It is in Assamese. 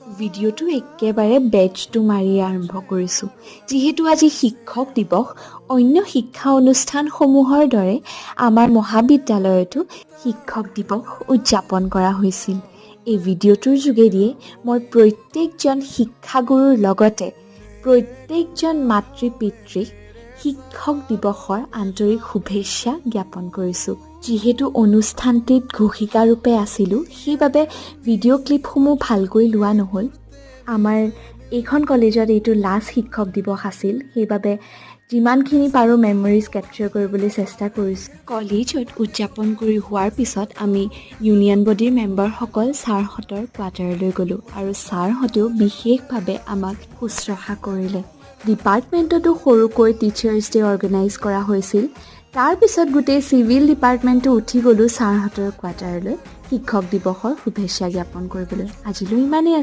ভিডিঅ'টো একেবাৰে বেটছটো মাৰি আৰম্ভ কৰিছোঁ যিহেতু আজি শিক্ষক দিৱস অন্য শিক্ষা অনুষ্ঠানসমূহৰ দৰে আমাৰ মহাবিদ্যালয়তো শিক্ষক দিৱস উদযাপন কৰা হৈছিল। এই ভিডিঅ'টোৰ যোগেদিয়ে মই প্ৰত্যেকজন শিক্ষাগুৰুৰ লগতে প্ৰত্যেকজন মাতৃ পিতৃক শিক্ষক দিৱসৰ আন্তৰিক শুভেচ্ছা জ্ঞাপন কৰিছোঁ। যিহেতু অনুষ্ঠানটিত ঘোষিকাৰূপে আছিলোঁ সেইবাবে ভিডিঅ' ক্লিপসমূহ ভালকৈ লোৱা নহ'ল। আমাৰ এইখন কলেজত এইটো লাষ্ট শিক্ষক দিৱস আছিল, সেইবাবে যিমানখিনি পাৰোঁ মেমৰিজ কেপচাৰ কৰিবলৈ চেষ্টা কৰিছোঁ। কলেজত উদযাপন কৰি হোৱাৰ পিছত আমি ইউনিয়ন বডিৰ মেম্বাৰসকল ছাৰহঁতৰ কোৱাৰ্টাৰলৈ গ'লোঁ আৰু ছাৰহঁতেও বিশেষভাৱে আমাক শুশ্ৰূষা কৰিলে। ডিপাৰ্টমেণ্টতো সৰুকৈ টিচাৰ্ছ ডে অৰ্গেনাইজ কৰা হৈছিল। তাৰপিছত গোটেই চিভিল ডিপাৰ্টমেণ্টটো উঠি গ'লোঁ ছাৰহঁতৰ কোৱাৰ্টাৰলৈ শিক্ষক দিৱসৰ শুভেচ্ছা জ্ঞাপন কৰিবলৈ। আজিলৈ ইমানেই